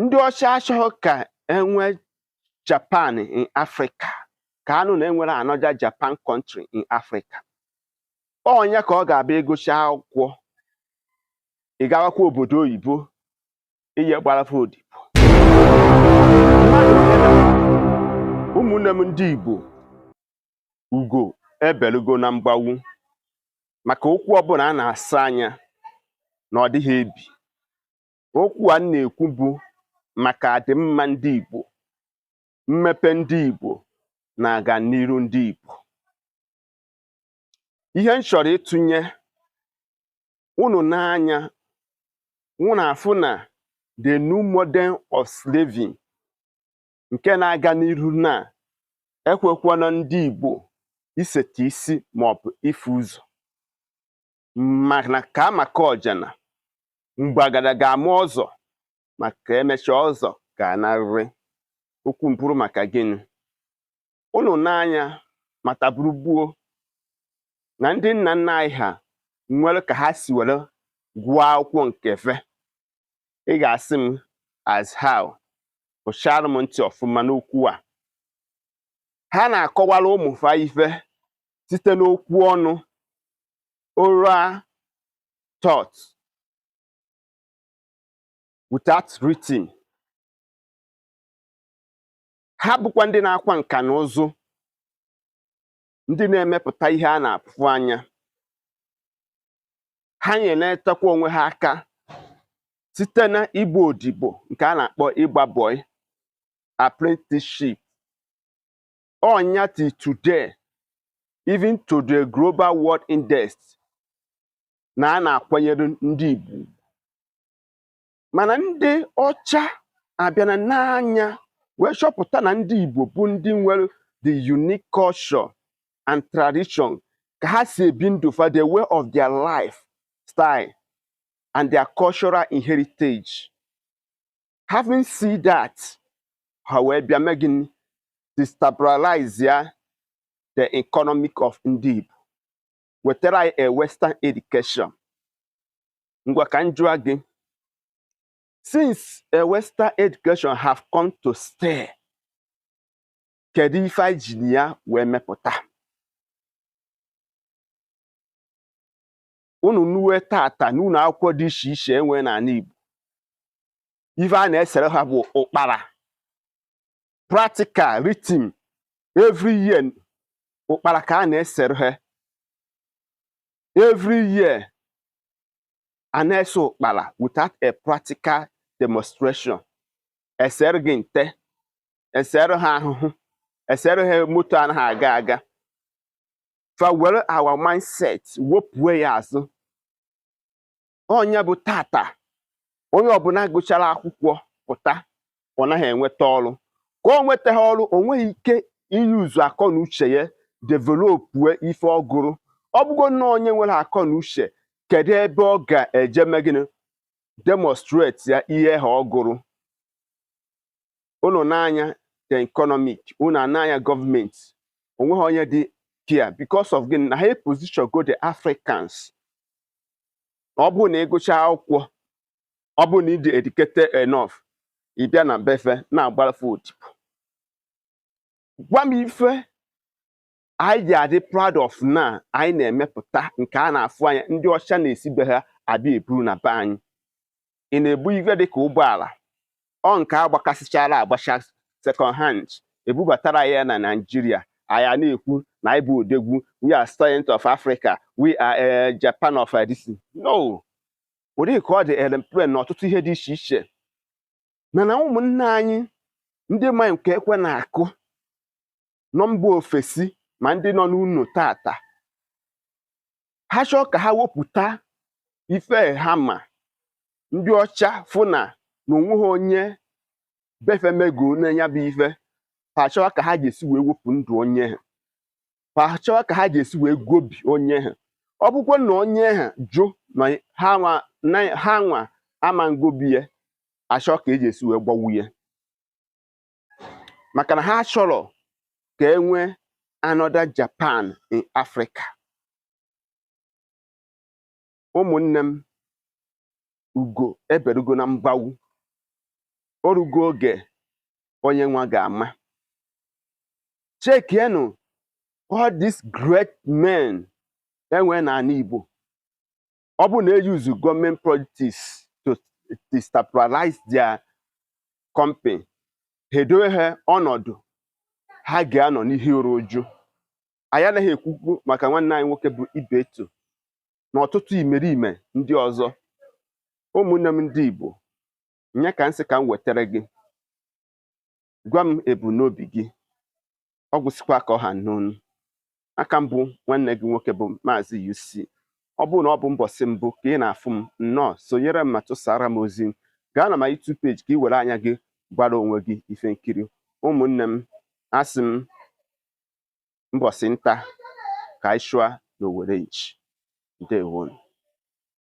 ndị ọcha achọghị ka enwe Japan in Africa, ka anụ na enwere another Japan country in Africa. Onye ka ọ ga-abịa ịgụcha akwụkwọ ị gawakwa obodo oyibo ihe gbarafa odibo. Ụmụnne m ndị Igbo, ugo ebelugo na mgbawu maka okwu ọbụla a na-asa anya na ọ dịghị ebi. Okwu a na-ekwu bụ maka adịmma ndị Igbo, mmepe ndị Igbo na aganiru ndị Igbo. Ihe m chọrọ ịtụnye unu n'anya, unu afụ na the new model of slaving nke na-aga n'iru na ekwekwana ndị Igbo iseta isi maọbụ ife ụzọ, maka maka ọjana mgbagada ga-ama ọzọ maka emecha ọzọ ga-anarịrị. Okwu mpụrụ maka gịnị? Unu n'anya mata burugbuo na ndị nna nna anyị ha nwere ka ha si were gụọ akwụkwọ nke fe. Ị ga-asị m as how, kpụchara m ntị ọfụma n'okwu a. Ha na-akọwara ụmụ fa ife site n'okwu ọnụ, oral thought, without written. Ha bụkwa ndị na-akwa nka na ụzụ, ndị na-emepụta ihe a na-afụ anya. Ha na-enetakwa onwe ha aka site na igbo odibo nke a na-akpọ ịgba boy apprenticeship. Onya till today, even to the global world index, na a na-akwanyere ndị Igbo. Mana ndị ọcha abịana n'anya wee chọpụta na ndị Igbo bụ ndị nwere the unique culture and tradition, ka ha si ebi ndụ fa, the way of their life style and their cultural heritage. Having seen that, ha wee bịa mee gịnị? Destabilize ya the economic of ndị Igbo, wetara anyị a western education. Ngwa ka m jụọ gị, since a western education have come to stay, kedu ife anyị ji ya wee mepụta? Unu nuwe tata n'ụlọ akwụkwọ dị iche iche enwe n'ala Igbo, ife a na-esere ha bụ ụkpara, practical, written, every year. Ụkpara ka a na-esere ha every year. A na-ese ụkpara without a practical demonstration. Esere gị nte, esere ha ahụhụ, esere ha moto anaghị aga aga. Fa were our mindset wepụo ya azụ. Onye bụ tata onye ọbụla gụchara akwụkwọ pụta, ọ naghị enweta ọrụ. Ka o nweta ha ọrụ, o nweghị ike iyuzu akọ na uche ya developue ife ọgụrụ. Ọ bụgo na onye nwere akọ na uche, kedu ebe ọ ga-eje megịnị demonstrate ya ihe ha ọgụrụ? Unu n'anya the economic, unu n'anya gọọmenti, onweghị onye dị here because of gịnị? Na ha position go the Africans. Ọ bụ na ịgụcha akwụkwọ, ọ bụ na ịdị educated enough, ị bịa na befe na-agbarafe odibo. Gwa m ife anyị ji adị proud of na anyị na-emepụta nke a na-afụ anya ndị ọcha na-esibe ha abịa eburu na be anyị. Ị na-ebu ife dịka ụgbọala, ọ nke agbakasịchara agbacha second hand, ebubatara ya na Nigeria. Anyị na-ekwu na anyị bụ odegwu, we are giant of Africa, we are Japan of this. No, ụdị ka ọ dị airplane na ọtụtụ ihe dị iche iche. Mana ụmụnne anyị ndị ma nke ekwe na-akụ nọ mba ofesi ma ndị nọ n'ụlọ tata, ha chọọ ka ha wepụta ife ha ma ndị ọcha fụ na onweghị onye befemego na-enya bụ ife. Ha chọọ ka ha ga-esi wee wepụ ndụ onye ha, ha chọọ ka ha ga-esi wee gobi onye ha. Ọ bụkwa na onye ha jụ na ha nwa ama ngobi ya, achọ ka eji esi wee gbawu ya, maka na ha chọrọ ka enwee another Japan in Africa. Ụmụnne m, ugo eberugo na mgbawu. orugo oge onye nwa ga-ama. Chekienụ all these great men enwe n'ala Igbo. Ọ bụ na use government politics to destabilize their company, ha edowe ha ọnọdụ ha ga-anọ n'ihe ụrụ uju. Anyị anaghị ekwukwu maka nwanne anyị nwoke bụ Ibeto na ọtụtụ imerime ndị ọzọ. Ụmụnne m ndị Igbo, nye ka nsị ka m wetara gị, gwa m ebumnobi gị, ọ gwụsịkwa ka ọha n'onu. Aka mbụ nwanne gị nwoke bụ Maazi-UC. Ọ bụrụ na ọ bụ mbọsị mbụ ka ị na-afụ m, nnọọ sonyere m ma tụsara m ozi. Gaa na my YouTube page ka ị were anya gị gbara onwe gị ife nkiri. Ụmụnne m, asị m mbọsị nta ka anyị shụa n'Owere nchi. Ndewonu.